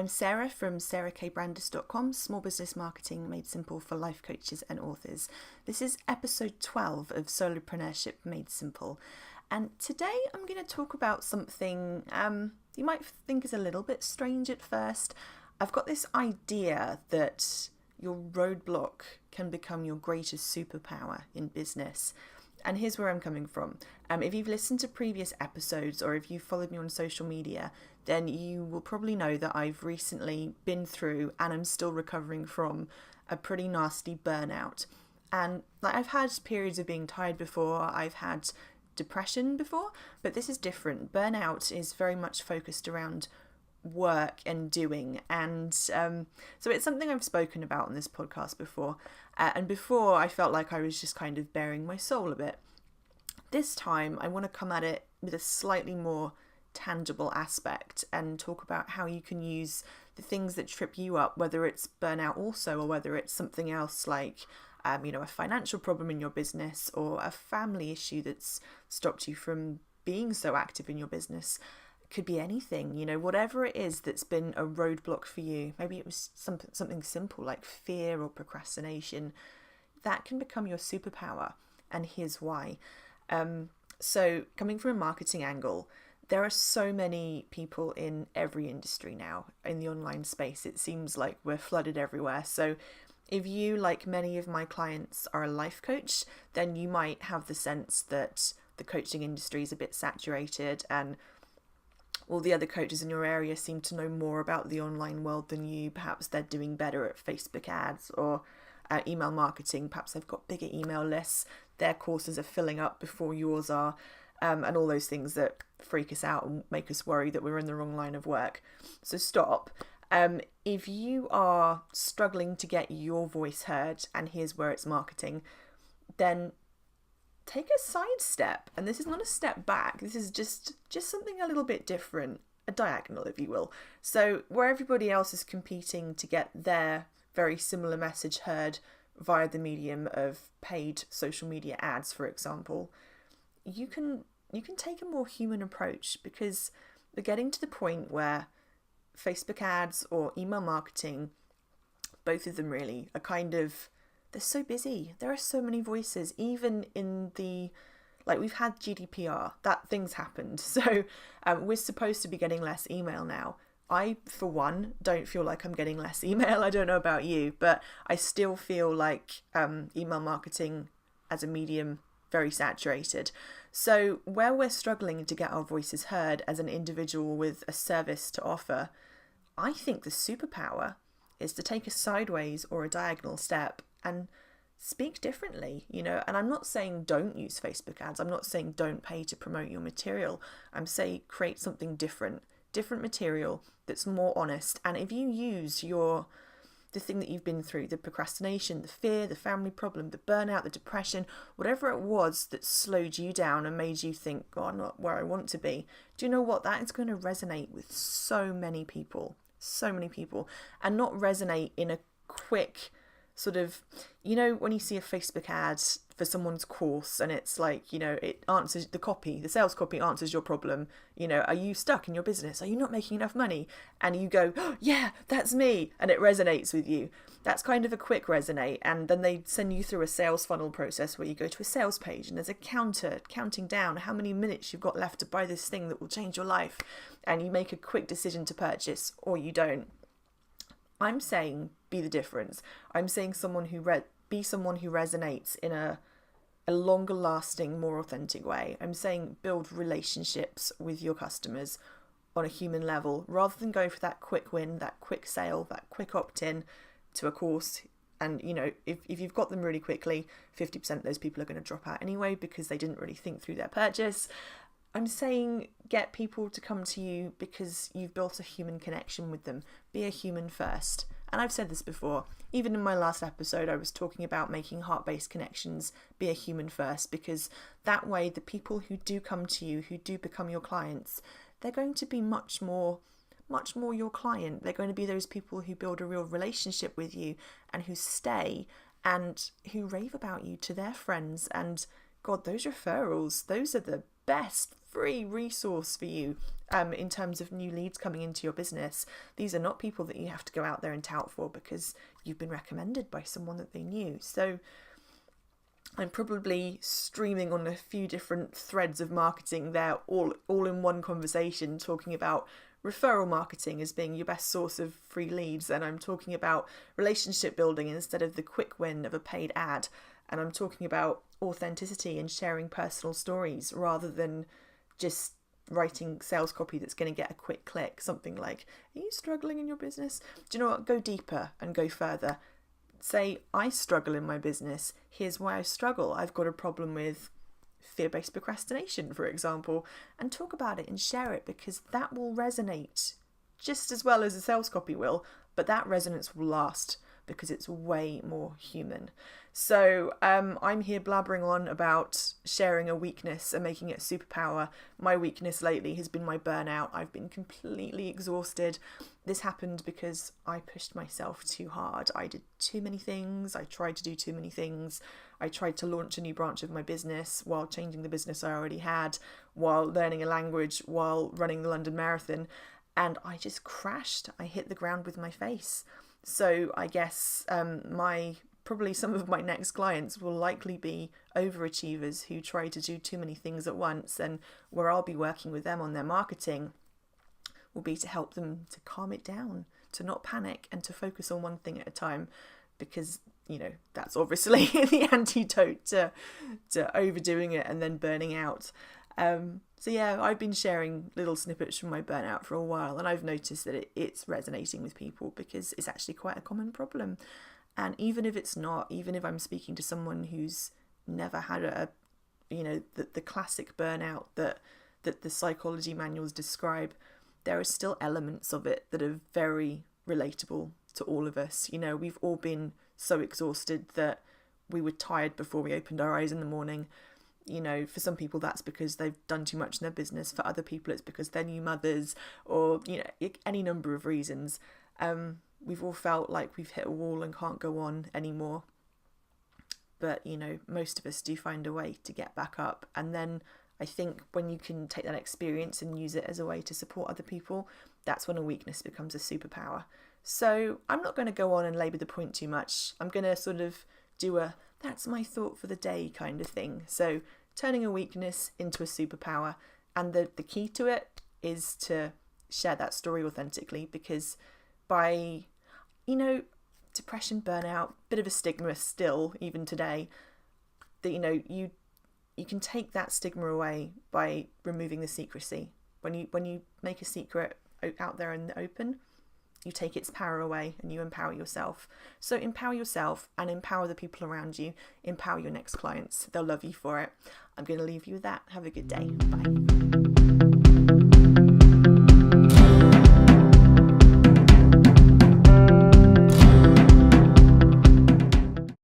I'm Sarah from sarahkbrandis.com, small business marketing made simple for life coaches and authors. This is episode 12 of Solopreneurship Made Simple. And today I'm going to talk about something you might think is a little bit strange at first. I've got this idea that your roadblock can become your greatest superpower in business. And here's where I'm coming from. If you've listened to previous episodes or if you've followed me on social media, then you will probably know that I've recently been through and I'm still recovering from a pretty nasty burnout. And I've had periods of being tired before, I've had depression before, but this is different. Burnout is very much focused around work and doing, and so it's something I've spoken about on this podcast before, and before I felt like I was just kind of bearing my soul a bit. This time I want to come at it with a slightly more tangible aspect and talk about how you can use the things that trip you up, whether it's burnout also or whether it's something else like a financial problem in your business or a family issue that's stopped you from being so active in your business. Could be anything, whatever it is that's been a roadblock for you. Maybe it was something simple like fear or procrastination. That can become your superpower, and here's why. So coming from a marketing angle, there are so many people in every industry now in the online space. It seems like we're flooded everywhere. So if you, like many of my clients, are a life coach, then you might have the sense that the coaching industry is a bit saturated and all the other coaches in your area seem to know more about the online world than you. Perhaps they're doing better at Facebook ads or email marketing. Perhaps they've got bigger email lists. Their courses are filling up before yours are, and all those things that freak us out and make us worry that we're in the wrong line of work. So stop. If you are struggling to get your voice heard, and here's where it's marketing, then take a sidestep, and this is not a step back, this is just something a little bit different, a diagonal if you will. So where everybody else is competing to get their very similar message heard via the medium of paid social media ads, for example, you can take a more human approach, because we're getting to the point where Facebook ads or email marketing, both of them really, are kind of, they're so busy. There are so many voices, even in we've had GDPR, that thing's happened. So we're supposed to be getting less email now. I, for one, don't feel like I'm getting less email. I don't know about you, but I still feel like email marketing as a medium, very saturated. So where we're struggling to get our voices heard as an individual with a service to offer, I think the superpower is to take a sideways or a diagonal step and speak differently, and I'm not saying don't use Facebook ads. I'm not saying don't pay to promote your material. I'm saying create something different material that's more honest. And if you use the thing that you've been through, the procrastination, the fear, the family problem, the burnout, the depression, whatever it was that slowed you down and made you think, oh, I'm not where I want to be. Do you know what? That is going to resonate with so many people, and not resonate in a quick sort of, when you see a Facebook ad for someone's course and it's like, it answers the sales copy answers your problem. Are you stuck in your business? Are you not making enough money? And you go, oh, yeah, that's me. And it resonates with you. That's kind of a quick resonate. And then they send you through a sales funnel process where you go to a sales page and there's a counter counting down how many minutes you've got left to buy this thing that will change your life. And you make a quick decision to purchase, or you don't. I'm saying be the difference. I'm saying be someone who resonates in a longer lasting, more authentic way. I'm saying build relationships with your customers on a human level, rather than go for that quick win, that quick sale, that quick opt-in to a course. And, if you've got them really quickly, 50% of those people are going to drop out anyway because they didn't really think through their purchase. I'm saying get people to come to you because you've built a human connection with them. Be a human first. And I've said this before, even in my last episode, I was talking about making heart-based connections. Be a human first, because that way the people who do come to you, who do become your clients, they're going to be much more your client. They're going to be those people who build a real relationship with you and who stay and who rave about you to their friends. And God, those referrals, those are the best free resource for you in terms of new leads coming into your business. These are not people that you have to go out there and tout for because you've been recommended by someone that they knew. So I'm probably streaming on a few different threads of marketing there, all in one conversation, talking about referral marketing as being your best source of free leads, and I'm talking about relationship building instead of the quick win of a paid ad, and I'm talking about authenticity and sharing personal stories rather than just writing sales copy that's going to get a quick click. Something like, are you struggling in your business? Do you know what? Go deeper and go further. Say, I struggle in my business. Here's why I struggle. I've got a problem with fear-based procrastination, for example, and talk about it and share it, because that will resonate just as well as a sales copy will, but that resonance will last because it's way more human. So I'm here blabbering on about sharing a weakness and making it a superpower. My weakness lately has been my burnout. I've been completely exhausted. This happened because I pushed myself too hard. I did too many things. I tried to do too many things. I tried to launch a new branch of my business while changing the business I already had, while learning a language, while running the London Marathon, and I just crashed. I hit the ground with my face. So I guess probably some of my next clients will likely be overachievers who try to do too many things at once, and where I'll be working with them on their marketing will be to help them to calm it down, to not panic, and to focus on one thing at a time, because that's obviously the antidote to overdoing it and then burning out. So yeah, I've been sharing little snippets from my burnout for a while, and I've noticed that it's resonating with people because it's actually quite a common problem. And even if it's not, even if I'm speaking to someone who's never had the classic burnout that the psychology manuals describe, there are still elements of it that are very relatable to all of us. We've all been so exhausted that we were tired before we opened our eyes in the morning. For some people that's because they've done too much in their business. For other people it's because they're new mothers, or any number of reasons. We've all felt like we've hit a wall and can't go on anymore. But, most of us do find a way to get back up. And then I think when you can take that experience and use it as a way to support other people, that's when a weakness becomes a superpower. So I'm not going to go on and labour the point too much. I'm going to sort of do a that's my thought for the day kind of thing. So turning a weakness into a superpower. And the key to it is to share that story authentically, because by depression, burnout, bit of a stigma still, even today, that, you can take that stigma away by removing the secrecy. When you make a secret out there in the open, you take its power away and you empower yourself. So empower yourself and empower the people around you. Empower your next clients. They'll love you for it. I'm going to leave you with that. Have a good day. Bye.